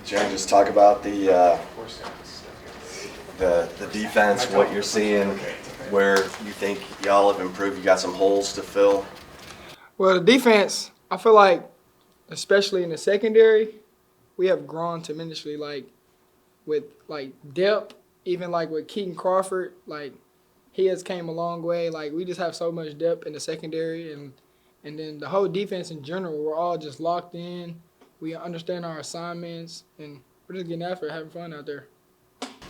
Jerrin, just talk about the defense, what you're seeing, where you think y'all have improved. You got some holes to fill. Well, the defense, I feel like, especially in the secondary, we have grown tremendously. Like with depth, even like with Keaton Crawford, like he has came a long way. Like we just have so much depth in the secondary, and then the whole defense in general, we're all just locked in. We understand our assignments, and we're just getting after it, having fun out there.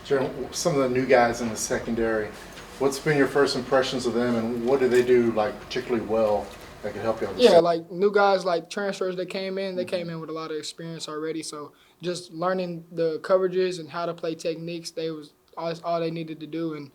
Jerrin, some of the new guys in the secondary, what's been your first impressions of them, and what do they do like particularly well that could help you on the Yeah, like new guys, like transfers that came in, they came in with a lot of experience already. So just learning the coverages and how to play techniques, they was all they needed to do, and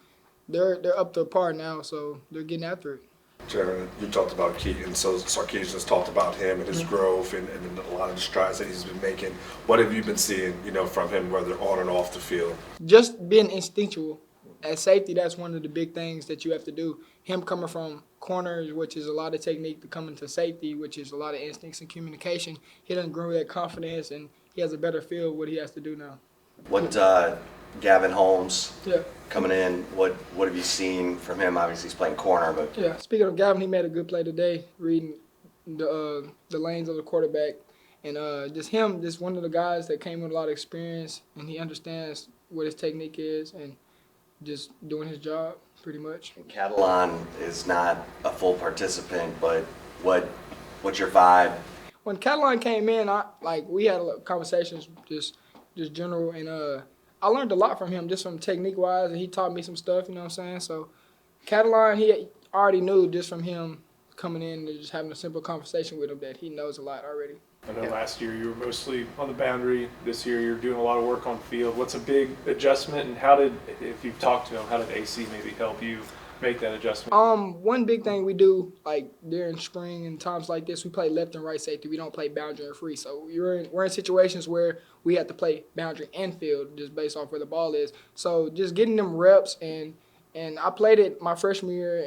they're up to par now, so they're getting after it. Jerrin, you talked about Keaton, so Sarkisian has talked about him and his growth and a lot of the strides that he's been making. What have you been seeing, from him, whether on and off the field? Just being instinctual. At safety, that's one of the big things that you have to do. Him coming from corners, which is a lot of technique, to coming to safety, which is a lot of instincts and communication. He doesn't grow that confidence, and he has a better feel of what he has to do now. What Gavin Holmes Yeah. coming in? What have you seen from him? Obviously, he's playing corner, but Yeah, speaking of Gavin, he made a good play today, reading the lanes of the quarterback. And just one of the guys that came with a lot of experience, and he understands what his technique is and just doing his job pretty much. Catalan is not a full participant, but what's your vibe? When Catalan came in, we had conversations just general, and I learned a lot from him just from technique-wise, and he taught me some stuff, you know what I'm saying? So Catalan, he already knew just from him coming in and just having a simple conversation with him that he knows a lot already. I know last year you were mostly on the boundary. This year you're doing a lot of work on field. What's a big adjustment, and if you've talked to him, how did AC maybe help you make that adjustment? One big thing we do, like during spring and times like this, we play left and right safety. We don't play boundary and free. So we're in situations where we have to play boundary and field just based off where the ball is. So just getting them reps, and I played it my freshman year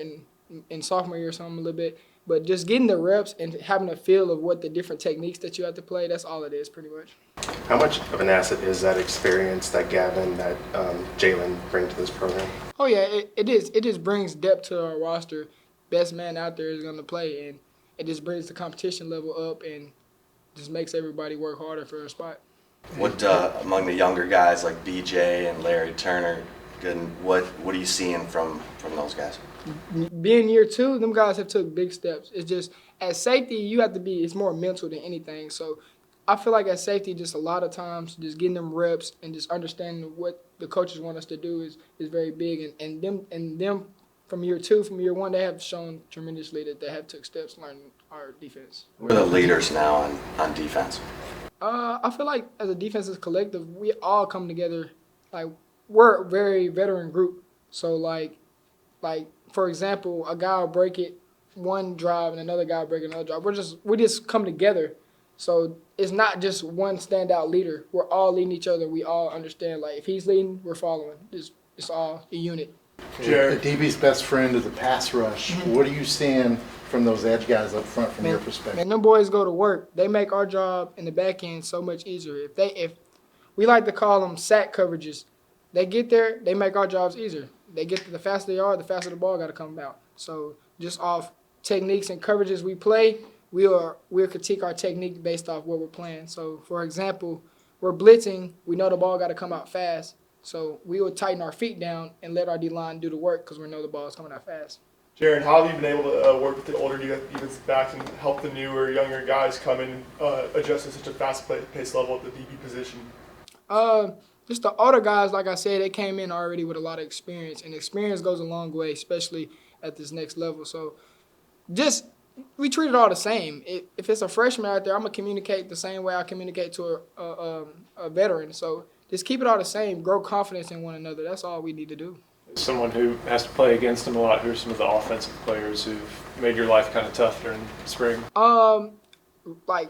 and sophomore year or something a little bit. But just getting the reps and having a feel of what the different techniques that you have to play, that's all it is pretty much. How much of an asset is that experience that Gavin, that Jalen bring to this program? Oh, yeah, it is. It just brings depth to our roster. Best man out there is going to play, and it just brings the competition level up and just makes everybody work harder for a spot. What among the younger guys like BJ and Larry Turner, what are you seeing from those guys? Being year two, them guys have took big steps. It's just at safety, you have to be. It's more mental than anything. So I feel like at safety, just a lot of times, just getting them reps and just understanding what the coaches want us to do is very big. And them from year two, from year one, they have shown tremendously that they have took steps learning our defense. We're the leaders now on defense. I feel like as a defensive collective, we all come together. Like we're a very veteran group. So like. For example, a guy will break it one drive and another guy will break another drive. We just come together. So it's not just one standout leader. We're all leading each other. We all understand, like, if he's leading, we're following. It's all a unit. The DB's best friend is the pass rush. What are you seeing from those edge guys up front from your perspective? Man, them boys go to work. They make our job in the back end so much easier. If we like to call them sack coverages, they get there, they make our jobs easier. They get the faster they are, the faster the ball got to come out. So just off techniques and coverages we play, we'll critique our technique based off what we're playing. So, for example, we're blitzing. We know the ball got to come out fast. So we will tighten our feet down and let our D-line do the work because we know the ball is coming out fast. Jerrin, how have you been able to work with the older defensive backs and help the newer, younger guys come in and adjust to such a fast-paced level at the DB position? Just the older guys, like I said, they came in already with a lot of experience, and experience goes a long way, especially at this next level. So just we treat it all the same. If it's a freshman out there, I'm going to communicate the same way I communicate to a veteran. So just keep it all the same, grow confidence in one another. That's all we need to do. Someone who has to play against him a lot, who are some of the offensive players who've made your life kind of tough during spring? Like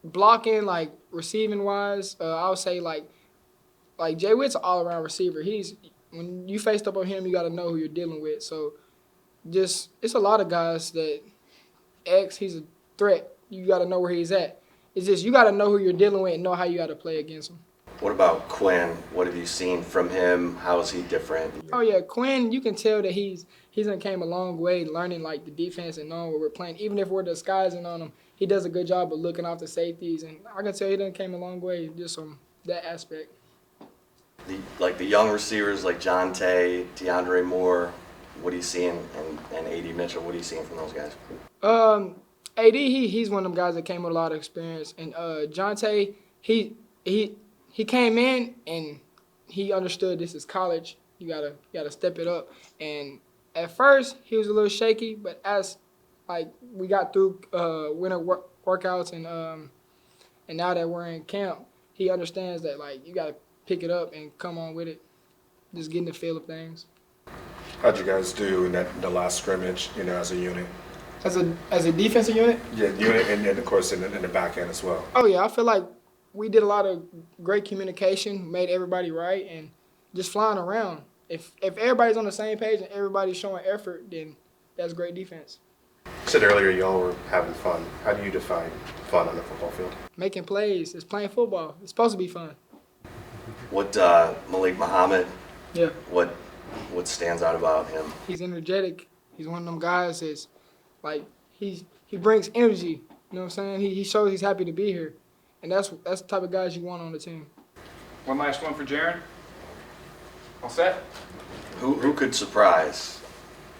blocking, like receiving-wise, I would say like Jay Witt's an all-around receiver. When you faced up on him, you got to know who you're dealing with. So it's a lot of guys that he's a threat. You got to know where he's at. It's just you got to know who you're dealing with and know how you got to play against him. What about Quinn? What have you seen from him? How is he different? Oh yeah, Quinn, you can tell that he's done came a long way learning like the defense and knowing what we're playing. Even if we're disguising on him, he does a good job of looking off the safeties, and I can tell he done came a long way just from that aspect. The young receivers like Jahdae, DeAndre Moore, what are you seeing, and AD Mitchell, what are you seeing from those guys? AD, he's one of them guys that came with a lot of experience, and Jahdae, he came in and he understood this is college. You gotta step it up. And at first he was a little shaky, but as like we got through winter workouts and now that we're in camp, he understands that like you gotta pick it up and come on with it. Just getting the feel of things. How'd you guys do in the last scrimmage, as a unit? As a defensive unit? Yeah, unit and of course in the back end as well. Oh yeah, I feel like we did a lot of great communication, made everybody right, and just flying around. If everybody's on the same page and everybody's showing effort, then that's great defense. You said earlier y'all were having fun. How do you define fun on the football field? Making plays. It's playing football. It's supposed to be fun. What Malik Muhammad? Yeah. What stands out about him? He's energetic. He's one of them guys that's like he brings energy. You know what I'm saying? He shows he's happy to be here, and that's the type of guys you want on the team. One last one for Jerrin. All set? Who could surprise?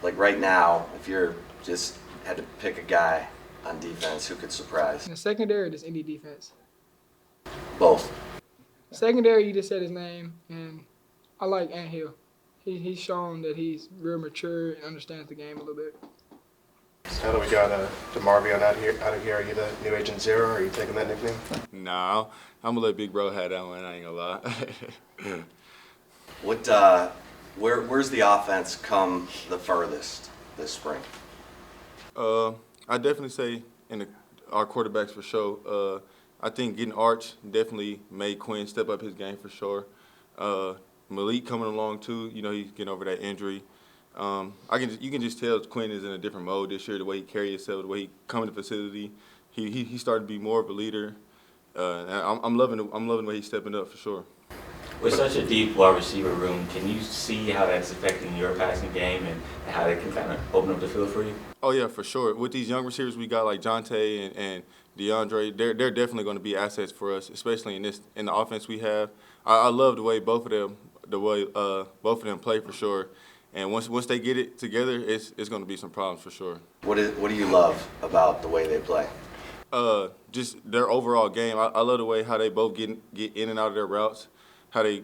Like right now, if you're just had to pick a guy on defense, who could surprise? In the secondary, this Indy defense. Both. Secondary, you just said his name, and I like Ant Hill. He's shown that he's real mature and understands the game a little bit. Now that we got DeMarvion out of here, are you the new Agent Zero? Or are you taking that nickname? Nah, I'm gonna let Big Bro have that one. I ain't gonna lie. Where's the offense come the furthest this spring? I definitely say our quarterbacks for sure. I think getting Arch definitely made Quinn step up his game for sure. Malik coming along too. He's getting over that injury. You can just tell Quinn is in a different mode this year. The way he carries himself, the way he comes to the facility, he started to be more of a leader. I'm loving the way he's stepping up for sure. With such a deep wide receiver room, can you see how that's affecting your passing game and how that can kind of open up the field for you? Oh yeah, for sure. With these young receivers we got like Jahdae and DeAndre, they're definitely going to be assets for us, especially in the offense we have. I love the way both of them play for sure. And once they get it together, it's going to be some problems for sure. What do you love about the way they play? Just their overall game. I love the way how they both get in and out of their routes, how they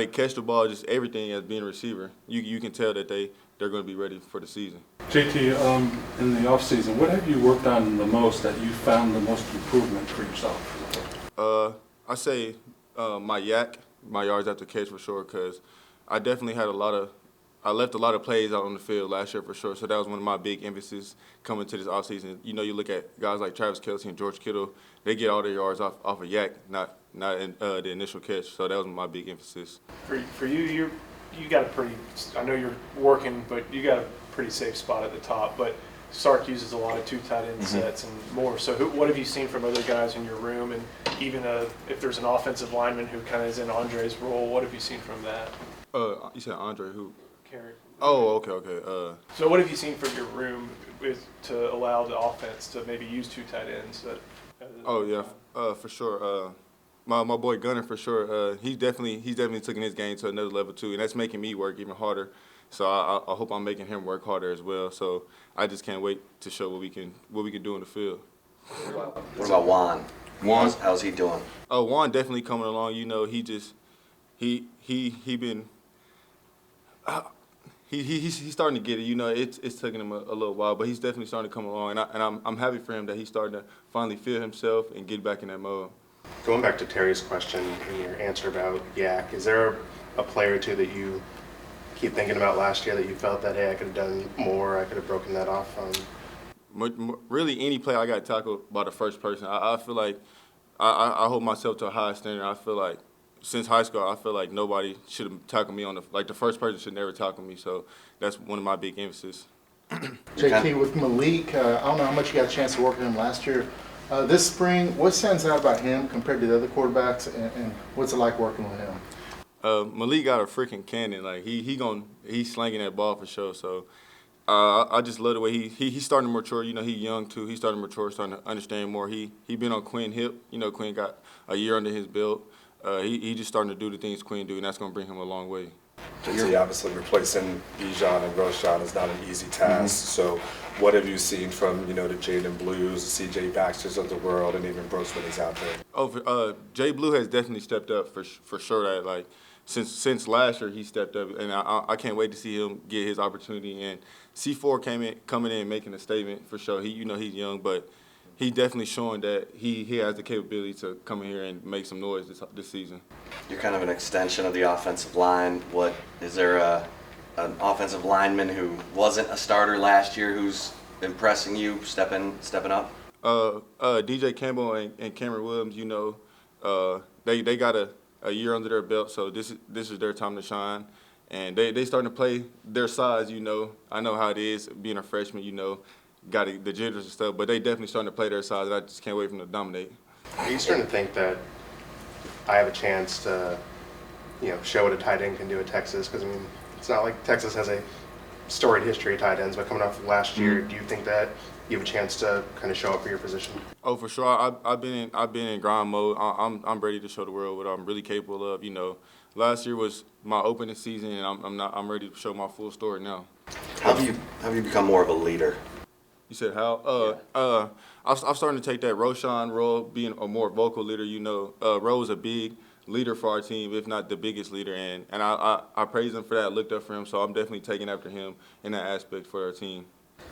catch the ball, just everything as being a receiver. You can tell that they're going to be ready for the season. JT, in the offseason, what have you worked on the most that you found the most improvement for yourself? I say my yards after catch for sure, because I definitely had I left a lot of plays out on the field last year for sure, so that was one of my big emphasis coming to this offseason. You look at guys like Travis Kelce and George Kittle, they get all their yards off a yak, not in the initial catch, so that was my big emphasis. For you got a pretty, I know you're working, but you got a pretty safe spot at the top, but Sark uses a lot of 2 tight end sets and more. So what have you seen from other guys in your room, and even if there's an offensive lineman who kind of is in Andre's role, what have you seen from that? You said Andre who? Carey. Oh, okay. So what have you seen from your room to allow the offense to maybe use 2 tight ends? Oh yeah, for sure. My boy Gunner for sure. He's definitely taking his game to another level too, and that's making me work even harder. So I hope I'm making him work harder as well. So I just can't wait to show what we can do in the field. What about Juan? How's he doing? Oh, Juan definitely coming along. He's starting to get it. It's taking him a little while, but he's definitely starting to come along, and I'm happy for him that he's starting to finally feel himself and get back in that mode. Going back to Terry's question and your answer about Yak, is there a player or two that you keep thinking about last year that you felt that, hey, I could have done more, I could have broken that off? Really, any play I got tackled by the first person. I feel like I hold myself to a high standard. I feel like since high school, I feel like nobody should have tackled me the first person should never tackle me. So that's one of my big emphasis. JT, with Malik, I don't know how much you got a chance to work with him last year. This spring, what stands out about him compared to the other quarterbacks, and what's it like working with him? Malik got a freaking cannon. Like he's slanging that ball for sure. So I just love the way he's starting to mature. You know, he's young too. He's starting to mature, starting to understand more. He been on Quinn hip. You know, Quinn got a year under his belt. He just starting to do the things Quinn do, and that's going to bring him a long way. JT, obviously replacing Bijan and Roshan is not an easy task. So what have you seen from, the Jaden Blues, the CJ Baxters of the world, and even Brooks when he's out there? Jay Blue has definitely stepped up for sure. That like since last year he stepped up, and I can't wait to see him get his opportunity. And C4 coming in making a statement for sure. He's young, but he's definitely showing that he has the capability to come in here and make some noise this season. You're kind of an extension of the offensive line. Is there an offensive lineman who wasn't a starter last year who's impressing you, stepping up? DJ Campbell and Cameron Williams, they got a year under their belt, so this is their time to shine. And they starting to play their size, I know how it is being a freshman, got the jitters and stuff, but they definitely starting to play their size, and I just can't wait for them to dominate. Are you starting to think that I have a chance to, show what a tight end can do at Texas? Because, it's not like Texas has a storied history of tight ends, but coming off of last year, do you think that you have a chance to kind of show up for your position? Oh, for sure. I've been in grind mode. I'm ready to show the world what I'm really capable of. Last year was my opening season, and I'm ready to show my full story now. How have you become more of a leader? You said how? I'm starting to take that Roshan role, being a more vocal leader. Ro's a big leader for our team, if not the biggest leader, and I praise him for that. I looked up for him, so I'm definitely taking after him in that aspect for our team.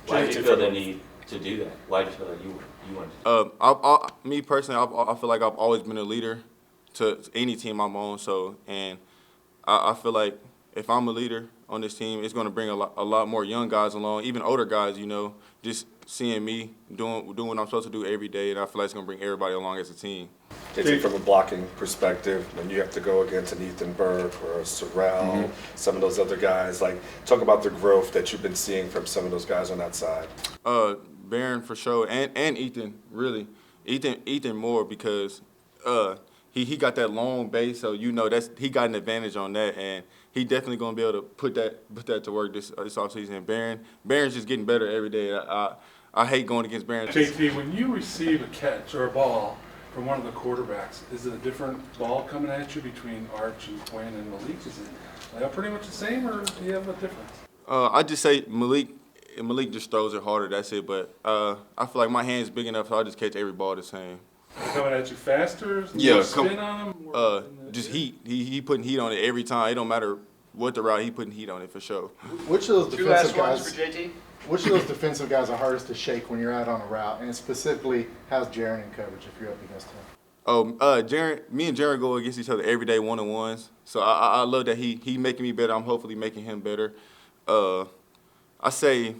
Why did you feel the need to do that? Why did you feel like you wanted to? Me personally, I feel like I've always been a leader to any team I'm on. So, and I feel like if I'm a leader on this team, it's going to bring a lot more young guys along, even older guys. Just seeing me doing what I'm supposed to do every day, and I feel like it's going to bring everybody along as a team. JT, from a blocking perspective, when you have to go against an Ethan Burke or a Sorrell, some of those other guys, talk about the growth that you've been seeing from some of those guys on that side. Barron for sure, and Ethan, really. Ethan more because he got that long base, so he got an advantage on that, and he definitely gonna be able to put that to work this offseason. And Barron's just getting better every day. I hate going against Barron. JT, when you receive a catch or a ball from one of the quarterbacks, is it a different ball coming at you between Arch and Quinn and Malik? Is it pretty much the same, or do you have a difference? I just say Malik just throws it harder. That's it. But I feel like my hand's big enough, so I just catch every ball the same. Coming at you faster? Yeah, spin on him? Just heat. He putting heat on it every time. It don't matter what the route, he putting heat on it for sure. Which of those Two last defensive ones guys? for JT. Which of those defensive guys are hardest to shake when you're out on a route? And specifically, how's Jerrin in coverage if you're up against him? Me and Jerrin go against each other every day, one-on-ones. So I love that he making me better. I'm hopefully making him better. I say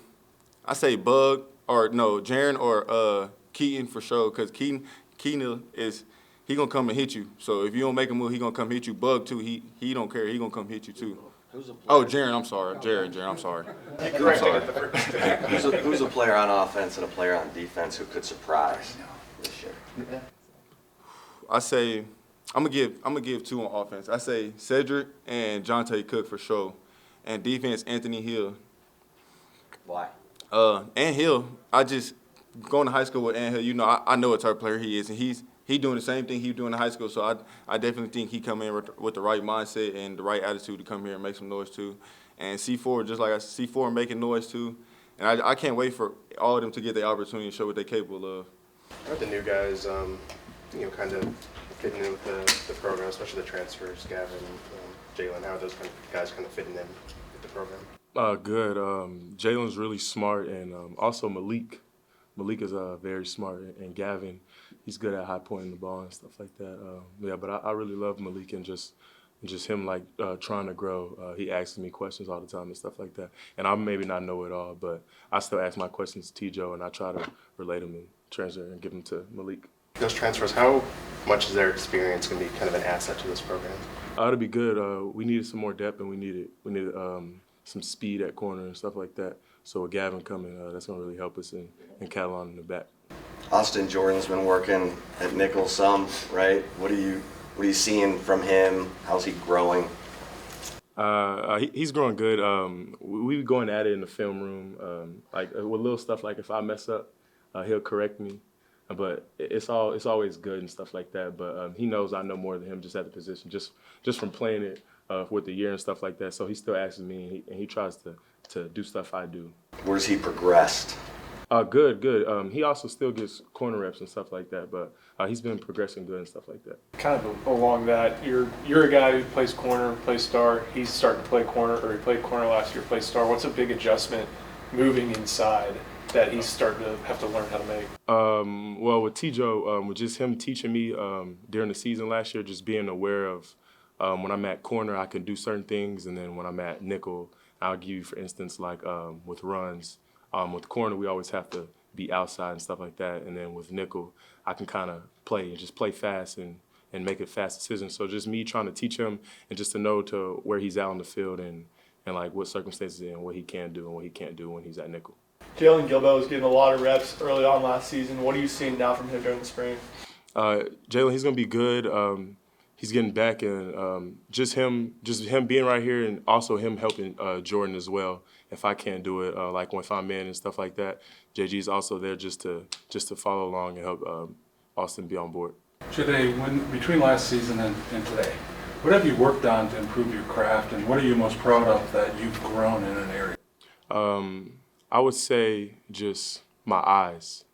Bug or no Jerrin or Keaton for sure, because Keaton is he gonna come and hit you. So if you don't make a move, he gonna come hit you. Bug too. He don't care. He gonna come hit you too. Jerrin, I'm sorry. Jerrin, I'm sorry. Who's a player on offense and a player on defense who could surprise this year? I say I'm gonna give two on offense. I say Cedric and Jahdae Cook for sure, and defense Anthony Hill. Why? And Hill, I just going to high school with Ant Hill. I know what type of player he is, and he's doing the same thing he doing in high school. So I definitely think he come in with the right mindset and the right attitude to come here and make some noise too. And C4, just like C4 making noise too. And I can't wait for all of them to get the opportunity to show what they're capable of. How are the new guys, kind of fitting in with the program, especially the transfers, Gavin, Jalen? How are those guys kind of fitting in with the program? Good. Jalen's really smart, and also Malik. Malik is very smart, and Gavin, he's good at high pointing the ball and stuff like that. But I really love Malik and just him trying to grow. He asks me questions all the time and stuff like that. And I maybe not know it all, but I still ask my questions to T-Joe, and I try to relate them and transfer and give them to Malik. Those transfers, how much is their experience going to be kind of an asset to this program? It'll be good. We needed some more depth, and we needed some speed at corner and stuff like that. So with Gavin coming, that's going to really help us and Catalan in the back. Austin Jordan's been working at nickel some, right? What are you seeing from him? How's he growing? He's growing good. We be going at it in the film room, like with little stuff. Like if I mess up, he'll correct me. But it's always good and stuff like that. But he knows I know more than him just at the position, just from playing it with the year and stuff like that. So he still asks me, and he tries to do stuff I do. Where's he progressed? Good. He also still gets corner reps and stuff like that, but he's been progressing good and stuff like that. Kind of along that, you're a guy who plays corner, plays star. He's starting to play corner, or he played corner last year, plays star. What's a big adjustment moving inside that he's starting to have to learn how to make? Well, with T-Joe, with just him teaching me during the season last year, just being aware of when I'm at corner, I can do certain things, and then when I'm at nickel, I'll give you, for instance, like with runs. With corner, we always have to be outside and stuff like that. And then with nickel, I can kind of play and just play fast and make it fast decisions. So just me trying to teach him and just to know to where he's out on the field and like what circumstances and what he can do and what he can't do when he's at nickel. Jalen Gilbo was getting a lot of reps early on last season. What are you seeing now from him during the spring? Jalen, he's going to be good. He's getting back, and just him being right here, and also him helping Jordan as well. If I can't do it, like if I'm in and stuff like that, JG's also there just to follow along and help Austin be on board. Jahdae, between last season and today, what have you worked on to improve your craft, and what are you most proud of that you've grown in an area? I would say just my eyes.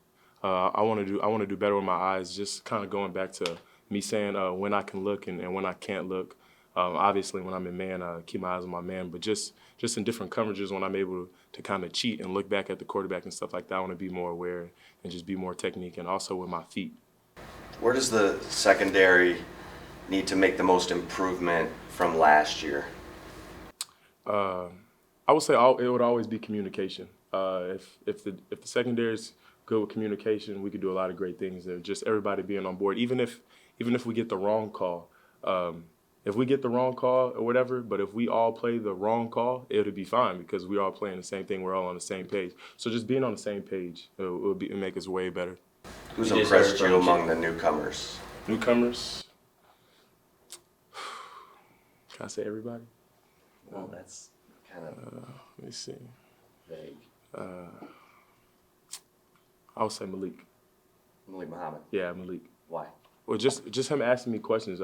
I want to do better with my eyes. Just kind of going back to me saying when I can look and when I can't look. Obviously, when I'm in man, I keep my eyes on my man. But just in different coverages, when I'm able to kind of cheat and look back at the quarterback and stuff like that, I want to be more aware and just be more technique, and also with my feet. Where does the secondary need to make the most improvement from last year? I would say it would always be communication. If the secondary is good with communication, we could do a lot of great things there. Just everybody being on board, even if we get the wrong call. If we get the wrong call or whatever, but if we all play the wrong call, it'll be fine because we're all playing the same thing. We're all on the same page. So just being on the same page, it'll make us way better. Who's impressed you among the newcomers? Newcomers? Can I say everybody? Well, that's kind of let me see. vague. I would say Malik. Malik Muhammad. Yeah, Malik. Why? Well, just him asking me questions.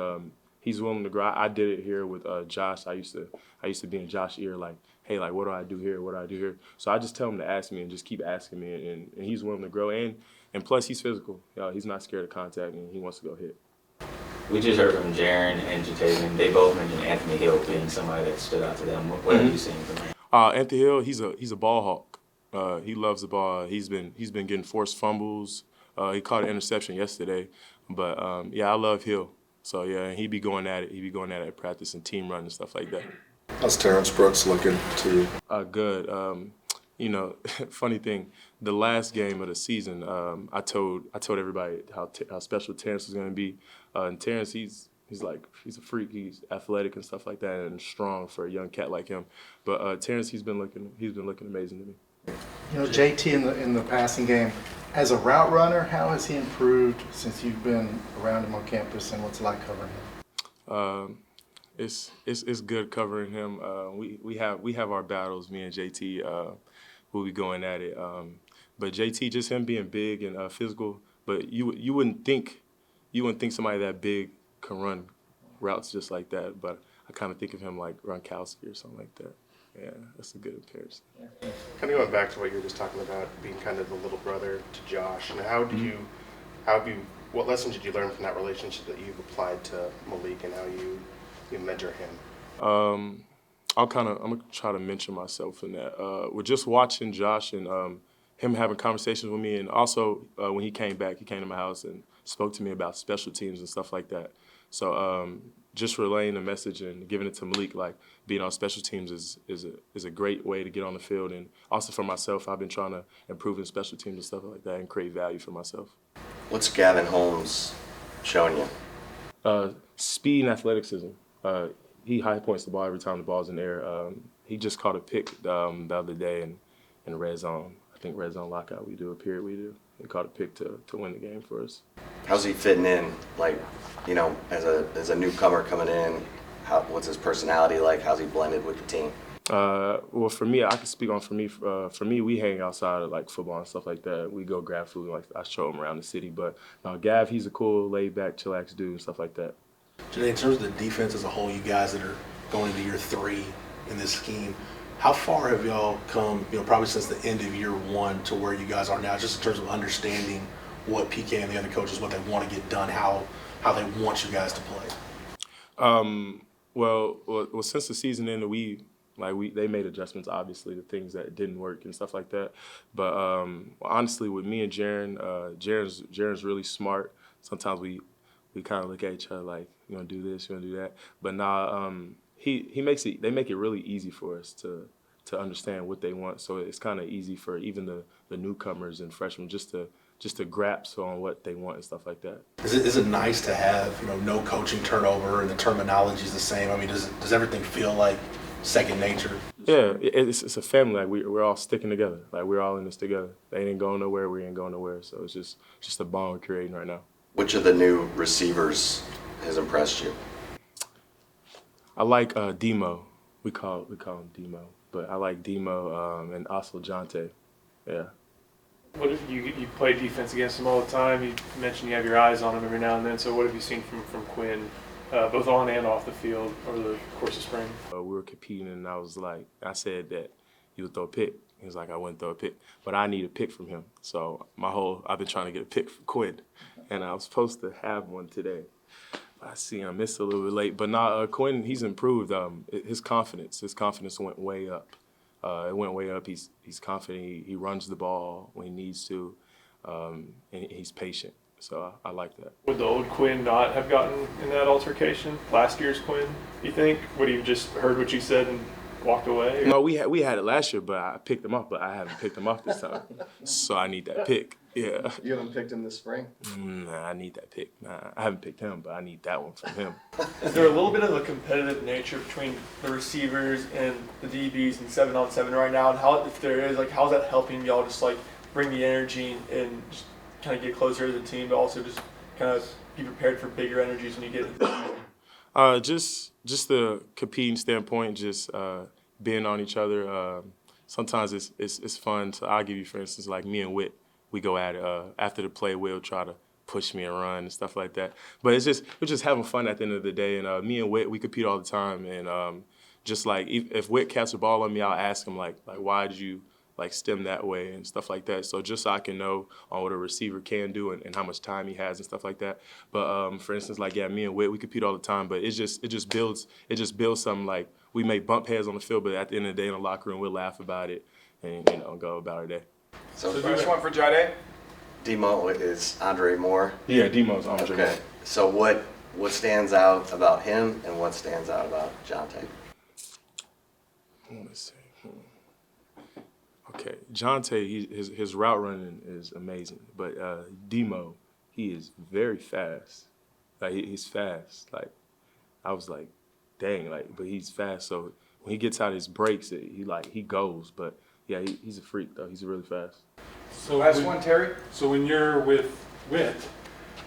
He's willing to grow. I did it here with Josh. I used to be in Josh's ear, like, hey, like, what do I do here? What do I do here? So I just tell him to ask me and just keep asking me, and he's willing to grow. And plus, he's physical. He's not scared of contact, and he wants to go hit. We just heard from Jerrin and Jahdae. They both mentioned Anthony Hill being somebody that stood out to them. What have you seen from him? Anthony Hill, he's a ball hawk. He loves the ball. He's been getting forced fumbles. He caught an interception yesterday. But I love Hill. So yeah, he be going at it. He be going at it at practice and team run and stuff like that. How's Terrence Brooks looking to you? Good. Funny thing, the last game of the season, I told everybody how special Terrence was going to be. And Terrence, he's a freak. He's athletic and stuff like that, and strong for a young cat like him. But Terrence, he's been looking amazing to me. You know, JT in the passing game, as a route runner, how has he improved since you've been around him on campus, and what's it like covering him? It's good covering him. We have our battles, me and JT. We'll be going at it. But JT, just him being big and physical. But you wouldn't think somebody that big can run routes just like that. But I kind of think of him like Gronkowski or something like that. Yeah, that's a good comparison. Kind of going back to what you were just talking about, being kind of the little brother to Josh, and what lessons did you learn from that relationship that you've applied to Malik and how you mentor him? I'm gonna try to mention myself in that. With just watching Josh and him having conversations with me, and also when he came back, he came to my house and spoke to me about special teams and stuff like that. So just relaying the message and giving it to Malik, like being on special teams is a great way to get on the field. And also for myself, I've been trying to improve in special teams and stuff like that and create value for myself. What's Gavin Holmes showing you? Speed and athleticism. He high points the ball every time the ball's in the air. He just caught a pick the other day in red zone. I think red zone lockout we do, a period we do. he caught a pick to win the game for us. How's he fitting in? Like, you know, as a newcomer coming in, what's his personality like? How's he blended with the team? Well, for me, I can speak on for me. For me, we hang outside of like football and stuff like that. We go grab food, like I show him around the city. But Gav, he's a cool, laid back, chillax dude and stuff like that. Today, in terms of the defense as a whole, you guys that are going into year 3 in this scheme, how far have y'all come, you know, probably since the end of year 1 to where you guys are now, just in terms of understanding what PK and the other coaches, what they want to get done, how they want you guys to play? Well, since the season ended, they made adjustments, obviously, to things that didn't work and stuff like that. But honestly, with me and Jerrin, Jerrin's really smart. Sometimes we kind of look at each other like, you gonna do this, you gonna do that. But they make it really easy for us to understand what they want. So it's kind of easy for even the newcomers and freshmen just to grasp on what they want and stuff like that. Is it nice to have, you know, no coaching turnover and the terminology is the same? I mean, does everything feel like second nature? Yeah, it's a family. Like we're all sticking together. Like we're all in this together. They ain't going nowhere. We ain't going nowhere. So it's just a bond we're creating right now. Which of the new receivers has impressed you? I like Demo. We call him Demo, but I like Demo and also Jahdae. Yeah. What if you play defense against him all the time? You mentioned you have your eyes on him every now and then. So what have you seen from Quinn, both on and off the field over the course of spring? We were competing, and I said that he would throw a pick. He was like, I wouldn't throw a pick, but I need a pick from him. So I've been trying to get a pick from Quinn, and I was supposed to have one today. I missed a little bit late, but Quinn, he's improved. His confidence went way up. It went way up. He's confident. He runs the ball when he needs to, and he's patient. So I like that. Would the old Quinn not have gotten in that altercation? Last year's Quinn, you think? Would he have just heard what you said and walked away? No, we had it last year, but I picked him up. But I haven't picked him up this time, so I need that pick. Yeah. You haven't picked him this spring? Nah, I need that pick. Nah, I haven't picked him, but I need that one from him. Is there a little bit of a competitive nature between the receivers and the DBs in 7-on-7 right now? And how, if there is, like, how's that helping y'all just like bring the energy and just kind of get closer as a team, but also just kind of be prepared for bigger energies when you get into the season? Just the competing standpoint, just being on each other. Sometimes it's fun. So I'll give you, for instance, like me and Whit. We go at it after the play. Will try to push me and run and stuff like that. But we're just having fun at the end of the day. And me and Whit, we compete all the time. And just like if Whit catches a ball on me, I'll ask him like why did you like stem that way and stuff like that. So just so I can know on what a receiver can do and how much time he has and stuff like that. But for instance, like me and Whit, we compete all the time. But it just builds something. Like we may bump heads on the field, but at the end of the day in the locker room, we'll laugh about it and go about our day. So first one for Jahdae. Demo is Andre Moore. Yeah, Demo's Andre Moore. Okay. So what stands out about him and what stands out about Jahdae? I want to say. Okay, Jahdae, his route running is amazing, but Demo, he is very fast. Like he's fast. Like I was like, dang, but he's fast. So when he gets out his breaks, he goes. But yeah, he's a freak though. He's really fast. So last one, Terry. So when you're with Whit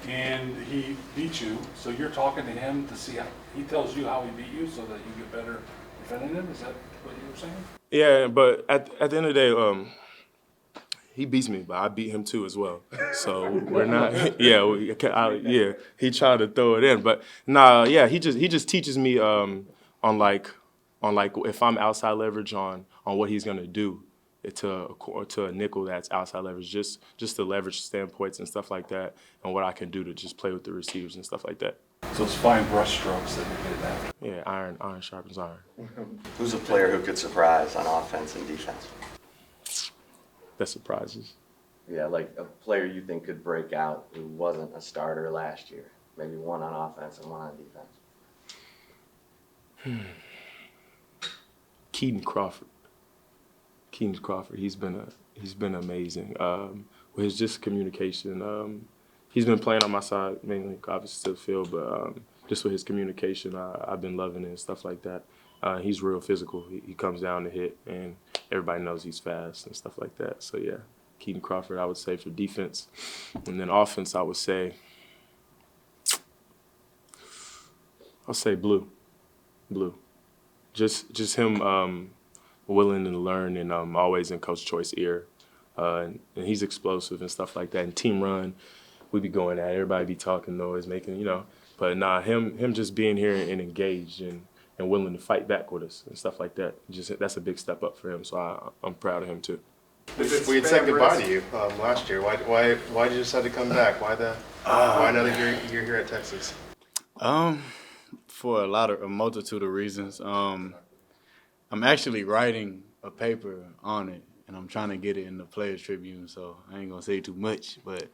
and he beats you, so you're talking to him to see how he tells you how he beat you, so that you get better defending him. Is that what you were saying? Yeah, but at the end of the day, he beats me, but I beat him too as well. So we're not. Yeah, he tried to throw it in, but nah. Yeah, he just teaches me on if I'm outside leverage on what he's gonna do to a nickel that's outside leverage, just to leverage standpoints and stuff like that, and what I can do to just play with the receivers and stuff like that. So it's fine brush strokes that you're getting after. Yeah, iron sharpens iron. Who's a player who could surprise on offense and defense? That surprises. Yeah, like a player you think could break out who wasn't a starter last year. Maybe one on offense and one on defense. Keaton Crawford, he's been amazing. With his just communication, he's been playing on my side mainly, obviously to the field, but just with his communication, I've been loving it and stuff like that. He's real physical. He comes down to hit, and everybody knows he's fast and stuff like that. So yeah, Keaton Crawford, I would say, for defense. And then offense, I would say, Blue. Just him willing to learn and always in Coach Choice's ear. And he's explosive and stuff like that. And team run, we be going at it. Everybody be talking noise, making, you know. But nah, him just being here and engaged and willing to fight back with us and stuff like that. That's a big step up for him. So I'm proud of him too. We had said goodbye to you last year. Why did you decide to come back? Why now that you're here at Texas? For a multitude of reasons. I'm actually writing a paper on it, and I'm trying to get it in the Players Tribune, so I ain't gonna say too much. But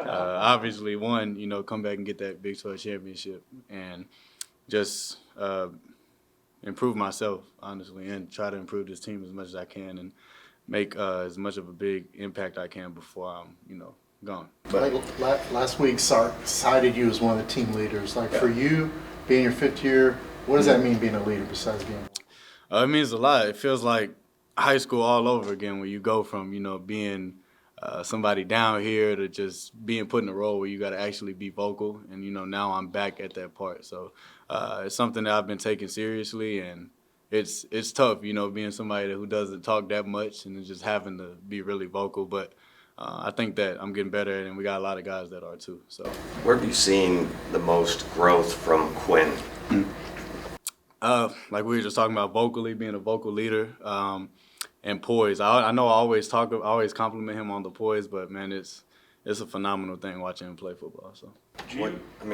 obviously, one, you know, come back and get that Big 12 championship, and just improve myself, honestly, and try to improve this team as much as I can, and make as much of a big impact I can before I'm, you know, gone. But last week, Sark cited you as one of the team leaders. Like for you, being your 5th year, what does that mean being a leader besides being? It means a lot. It feels like high school all over again, where you go from, you know, being somebody down here to just being put in a role where you got to actually be vocal. And, you know, now I'm back at that part. So it's something that I've been taking seriously, and it's tough, you know, being somebody who doesn't talk that much and just having to be really vocal. But I think that I'm getting better, and we got a lot of guys that are too. So, where have you seen the most growth from Quinn? Like we were just talking about, vocally, being a vocal leader, and poise. I know I always compliment him on the poise, but man, it's a phenomenal thing watching him play football. So,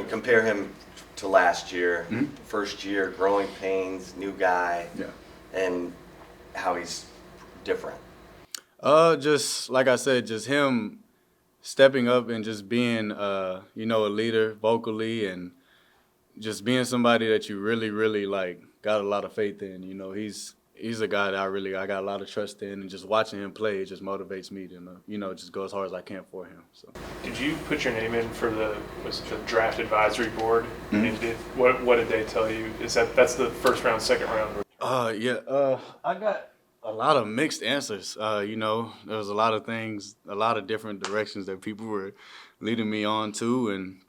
Compare him to last year, first year, growing pains, new guy, and how he's different. Just like I said, just him stepping up and just being, you know, a leader vocally, and just being somebody that you really, really got a lot of faith in. You know, he's a guy that I got a lot of trust in, and just watching him play, it just motivates me to, you know, just go as hard as I can for him. So, did you put your name in for the draft advisory board? And what did they tell you? That's the first round, second round? I got a lot of mixed answers. You know, there was a lot of things, a lot of different directions that people were leading me on to, and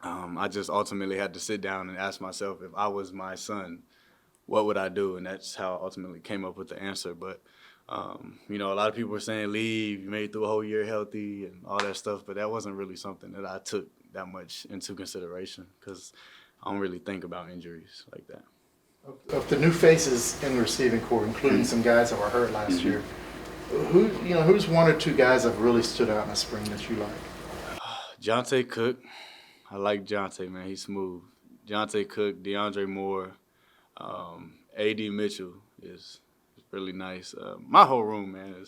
I just ultimately had to sit down and ask myself, if I was my son, what would I do? And that's how I ultimately came up with the answer. But, you know, a lot of people were saying, leave, you made it through a whole year healthy and all that stuff, but that wasn't really something that I took that much into consideration, because I don't really think about injuries like that. Of the new faces in the receiving corps, including some guys that were hurt last year, who's one or two guys that have really stood out in the spring that you like? Jahdae Cook. I like Jahdae, man. He's smooth. Jahdae Cook, DeAndre Moore, A.D. Mitchell is really nice. My whole room, man,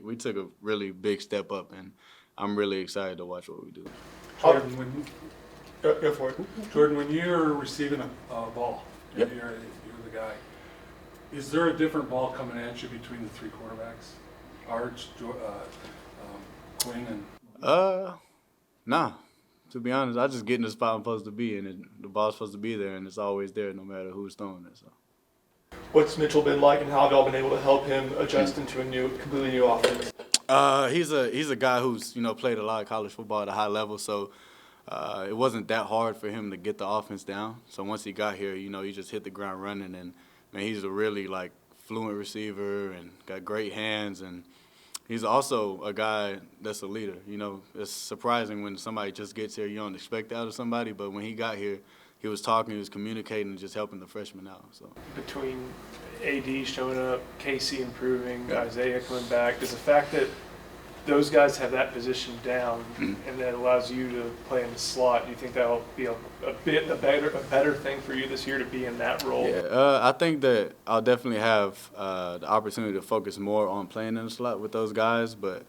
we took a really big step up, and I'm really excited to watch what we do. Jordan, when you're receiving a ball, you're the guy, is there a different ball coming at you between the 3 quarterbacks? Arch, Quinn, and... Nah. To be honest, I just get in the spot I'm supposed to be, and the ball's supposed to be there, and it's always there no matter who's throwing it. So, what's Mitchell been like, and how have y'all been able to help him adjust into a completely new offense? He's a guy who's, you know, played a lot of college football at a high level, so it wasn't that hard for him to get the offense down. So once he got here, you know, he just hit the ground running, and man, he's a really fluent receiver and got great hands, and he's also a guy that's a leader. You know, it's surprising when somebody just gets here, you don't expect that out of somebody, but when he got here, he was talking, he was communicating, and just helping the freshmen out. So, between AD showing up, Casey improving, Isaiah coming back, does the fact that those guys have that position down and that allows you to play in the slot, do you think that'll be a better thing for you this year to be in that role? Yeah, I think that I'll definitely have the opportunity to focus more on playing in the slot with those guys, but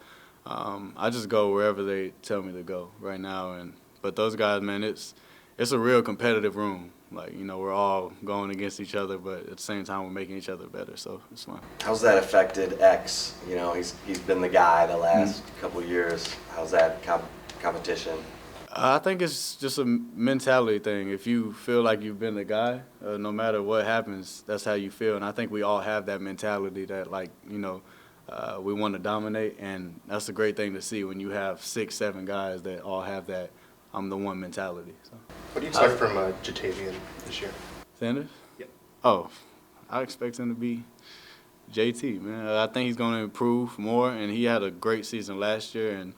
I just go wherever they tell me to go right now. But those guys, man, it's a real competitive room. You know, we're all going against each other, but at the same time, we're making each other better, so it's fun. How's that affected X? You know, he's been the guy the last couple of years. How's that competition? I think it's just a mentality thing. If you feel like you've been the guy, no matter what happens, that's how you feel. And I think we all have that mentality that, you know, we want to dominate, and that's a great thing to see when you have 6, 7 guys that all have that I'm the one mentality. So. What do you expect from Jahdae this year? Sanders? Yep. Oh, I expect him to be JT, man. I think he's going to improve more, and he had a great season last year, and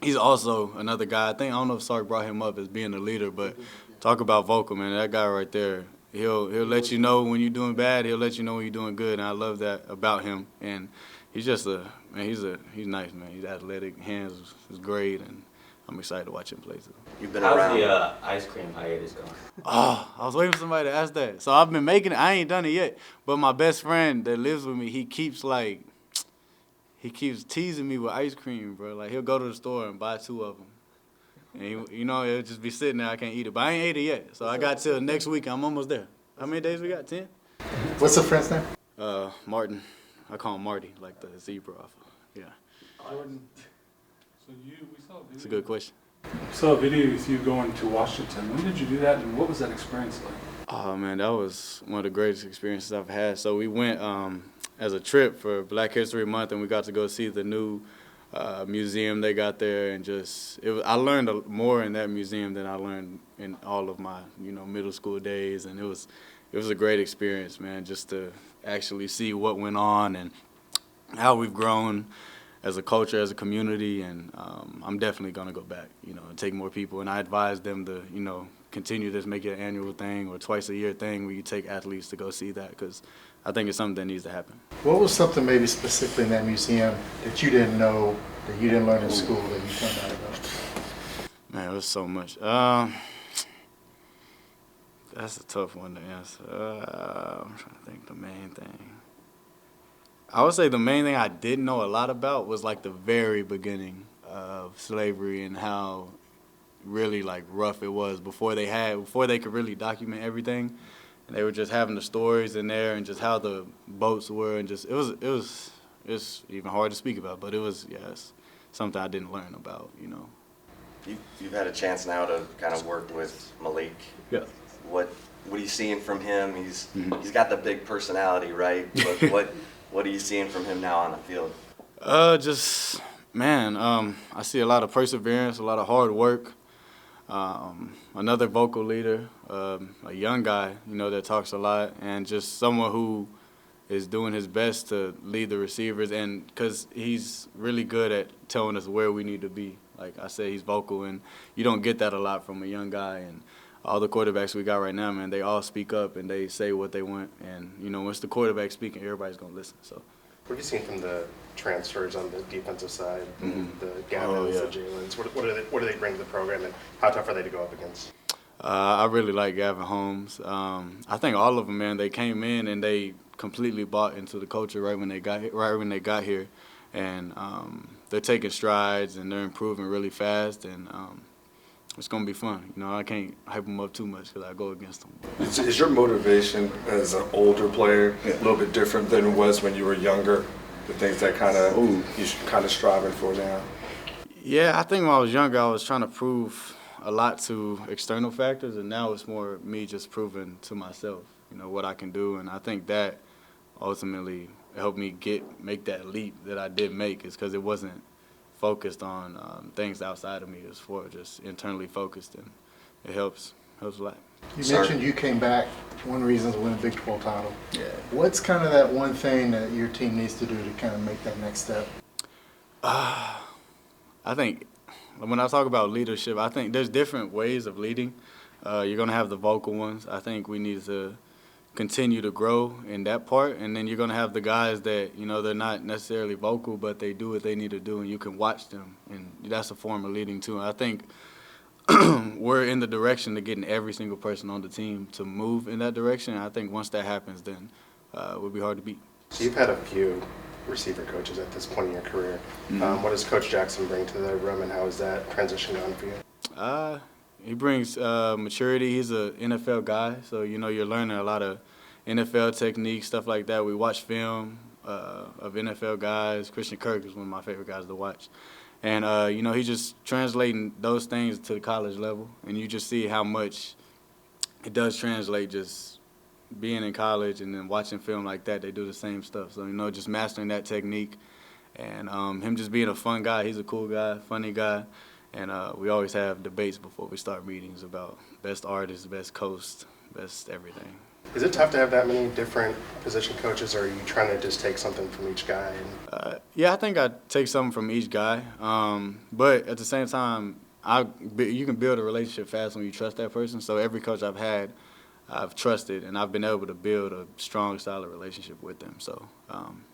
he's also another guy. I don't know if Sark brought him up as being a leader, but talk about vocal, man. That guy right there, he'll let you know when you're doing bad. He'll let you know when you're doing good, and I love that about him. And he's just he's nice, man. He's athletic, hands is great, and I'm excited to watch him play too. You've been How's around. the ice cream hiatus going? Oh, I was waiting for somebody to ask that. So I've been making it. I ain't done it yet, but my best friend that lives with me, he keeps teasing me with ice cream, bro. Like he'll go to the store and buy 2 of them. And it'll just be sitting there. I can't eat it. But I ain't ate it yet. So I got till next week. I'm almost there. How many days we got? 10? What's the friend's name? Martin. I call him Marty, like the zebra off. Yeah. Jordan, so we saw a video. It's a good question. We saw a video with you going to Washington. When did you do that, and what was that experience like? Oh, man, that was one of the greatest experiences I've had. So we went as a trip for Black History Month, and we got to go see the new museum they got there, and I learned more in that museum than I learned in all of my middle school days, and it was a great experience, man, just to actually see what went on and how we've grown as a culture, as a community, and I'm definitely gonna go back, and take more people, and I advise them to continue this, make it an annual thing or twice a year thing where you take athletes to go see that, because I think it's something that needs to happen. What was something maybe specifically in that museum that you didn't know, that you didn't learn in school, that you found out about? Man, it was so much. That's a tough one to answer. I'm trying to think the main thing. I would say the main thing I didn't know a lot about was like the very beginning of slavery and how really rough it was before they could really document everything. And they were just having the stories in there and just how the boats were, and just it's even hard to speak about, but it's something I didn't learn about, You've had a chance now to kind of work with Malik. Yeah. What are you seeing from him? He's got the big personality, right? But what are you seeing from him now on the field? I see a lot of perseverance, a lot of hard work. Another vocal leader, a young guy, that talks a lot, and just someone who is doing his best to lead the receivers, and because he's really good at telling us where we need to be. Like I said, he's vocal, and you don't get that a lot from a young guy. And all the quarterbacks we got right now, man, they all speak up and they say what they want. And, once the quarterback speaking, everybody's going to listen. So, What have you seen from the transfers on the defensive side, the Gavins, the Jalens? What do they bring to the program, and how tough are they to go up against? I really like Gavin Holmes. I think all of them, man, they came in and they completely bought into the culture right when they got here. And they're taking strides and they're improving really fast, and it's going to be fun. I can't hype them up too much because I go against them. Is your motivation as an older player a little bit different than it was when you were younger? The things that you're kind of striving for now? Yeah, I think when I was younger, I was trying to prove a lot to external factors, and now it's more me just proving to myself, what I can do. And I think that ultimately helped me make that leap that I did make, is because it wasn't focused on things outside of me. It was for just internally focused, and it helps a lot. You mentioned you came back. One reason is to win a Big 12 title. Yeah. What's kind of that one thing that your team needs to do to kind of make that next step? I think when I talk about leadership, I think there's different ways of leading. You're going to have the vocal ones. I think we need to continue to grow in that part. And then you're going to have the guys that, they're not necessarily vocal, but they do what they need to do, and you can watch them. And that's a form of leading, too. And I think we're in the direction of getting every single person on the team to move in that direction. And I think once that happens, then it would be hard to beat. So you've had a few receiver coaches at this point in your career. What does Coach Jackson bring to the room, and how is that transition going for you? He brings maturity. He's an NFL guy, so you're learning a lot of NFL techniques, stuff like that. We watch film of NFL guys. Christian Kirk is one of my favorite guys to watch. And, he's just translating those things to the college level, and you just see how much it does translate just being in college and then watching film like that. They do the same stuff. So, just mastering that technique And him just being a fun guy, he's a cool guy, funny guy. And we always have debates before we start meetings about best artist, best coach, best everything. Is it tough to have that many different position coaches, or are you trying to just take something from each guy? Yeah, I think I take something from each guy. But at the same time, you can build a relationship fast when you trust that person. So every coach I've had, I've trusted, and I've been able to build a strong, solid relationship with them. So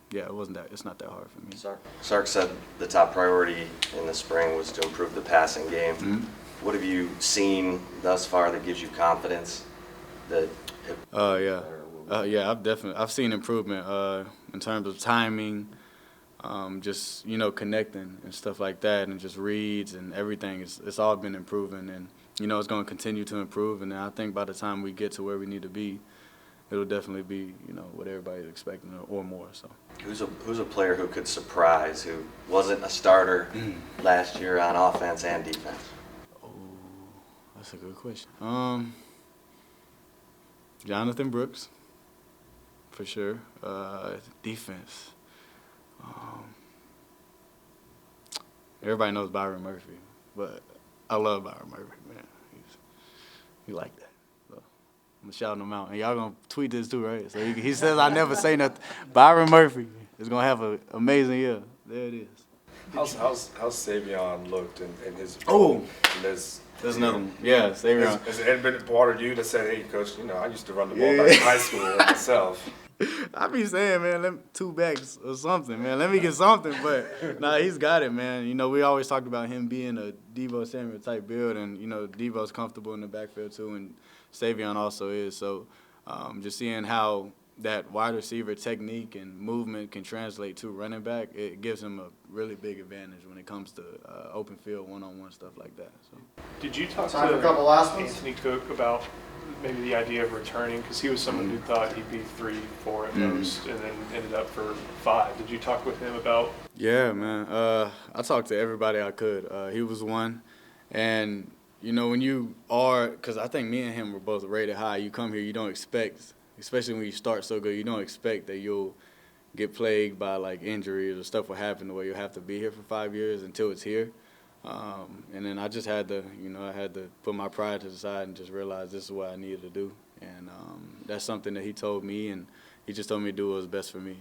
yeah, it's not that hard for me. Sark said the top priority in the spring was to improve the passing game. Mm-hmm. What have you seen thus far that gives you confidence that? Yeah, I've seen improvement in terms of timing, just connecting and stuff like that, and just reads and everything. It's all been improving, and it's going to continue to improve. And I think by the time we get to where we need to be, it'll definitely be what everybody's expecting or more. So who's a player who could surprise, who wasn't a starter last year on offense and defense? Oh, that's a good question. Jonathan Brooks, for sure. Defense. Everybody knows Byron Murphy, but I love Byron Murphy, man. He like that. So I'm shouting him out. And y'all gonna tweet this too, right? So he says I never say nothing. Byron Murphy is gonna have an amazing year. There it is. How's Savion looked in his There's another one. Yeah, Savion. Has it been bothered you to say, hey, coach, I used to run the ball back in high school myself? I be saying, man, 2 backs or something, man. Let me get something. But, nah, he's got it, man. We always talked about him being a Devo Samuel type build, and, Devo's comfortable in the backfield too, and Savion also is. So just seeing how that wide receiver technique and movement can translate to running back, it gives him a really big advantage when it comes to open field, one-on-one stuff like that. So. Did you talk Time for a to couple last ones? Anthony Cook about maybe the idea of returning? Because he was someone who thought he'd be 3-4 at most, and then ended up for 5. Did you talk with him about? Yeah, man. I talked to everybody I could. He was one, and when you are, because I think me and him were both rated high. You come here, you don't expect. Especially when you start so good, you don't expect that you'll get plagued by like injuries or stuff will happen where you'll have to be here for 5 years until it's here. And then I just had to, I had to put my pride to the side and just realize this is what I needed to do. And that's something that he told me, and he just told me to do what was best for me,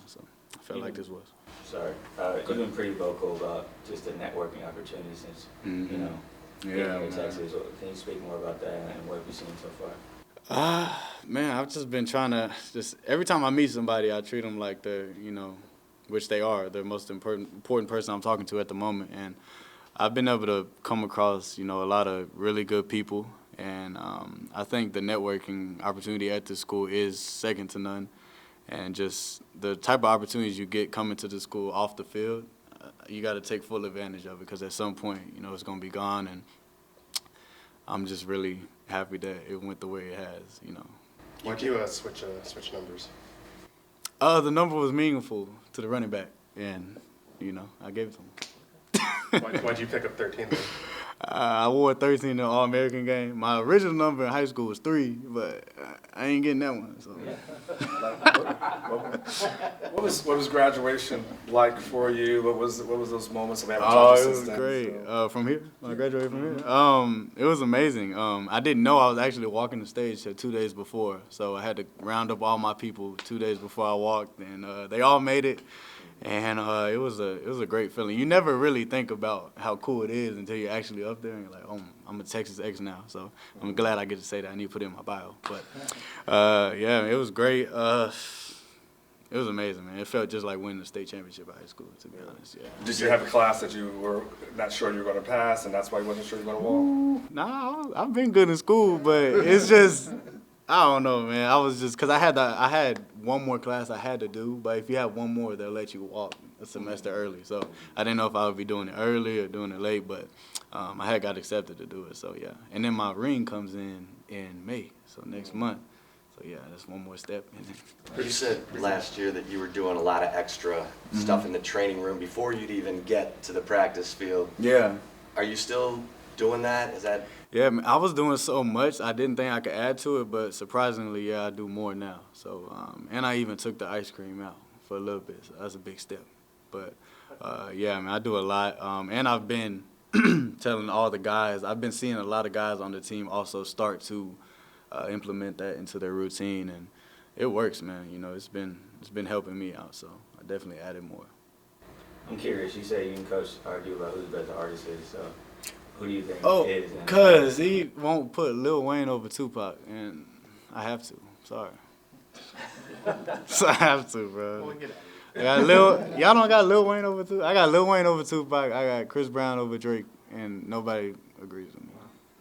so I felt like this was. Sorry. You've been pretty vocal about just the networking opportunities since, getting here in Texas. Can you speak more about that and what have you seen so far? Man, I've just been trying to every time I meet somebody, I treat them like they're, which they are, the most important person I'm talking to at the moment. And I've been able to come across, a lot of really good people. And I think the networking opportunity at this school is second to none. And just the type of opportunities you get coming to the school off the field, you got to take full advantage of it because at some point, it's going to be gone. And I'm just really happy that it went the way it has, Why'd you switch numbers? The number was meaningful to the running back, and, I gave it to him. Why'd you pick up 13 then? I wore 13 in the All-American game. My original number in high school was 3, but I ain't getting that one. So. What was graduation like for you? What was those moments? We haven't talked it since was then, great. so. From here, when I graduated from here, it was amazing. I didn't know I was actually walking the stage 2 days before, so I had to round up all my people 2 days before I walked, and they all made it. And it was a great feeling. You never really think about how cool it is until you're actually up there and you're like, oh, I'm a Texas X now. So I'm glad I get to say that. I need to put it in my bio. But, yeah, it was great. It was amazing, man. It felt just like winning the state championship at high school, to be honest. Yeah. Did you have a class that you were not sure you were going to pass, and that's why you wasn't sure you were going to walk? Nah, I've been good in school, but it's just – I don't know, man. I was just because I had one more class I had to do, but if you have one more, they'll let you walk a semester early. So I didn't know if I would be doing it early or doing it late, but I had got accepted to do it. So yeah, and then my ring comes in May, so next month. So yeah, that's one more step. You said last year that you were doing a lot of extra stuff in the training room before you'd even get to the practice field. Yeah. Are you still doing that? Is that? Yeah, man, I was doing so much, I didn't think I could add to it, but surprisingly, yeah, I do more now. So, and I even took the ice cream out for a little bit, so that's a big step. But yeah, man, I do a lot, and I've been telling all the guys. I've been seeing a lot of guys on the team also start to implement that into their routine, and it works, man. You know, it's been helping me out, so I definitely added more. I'm curious. You say you and Coach argue about who the best artist is. So who do you think is? Cause he won't put Lil Wayne over Tupac, and I have to. Sorry. So I have to, bro. Y'all don't got Lil Wayne over Tupac. I got Lil Wayne over Tupac. I got Chris Brown over Drake, and nobody agrees with me.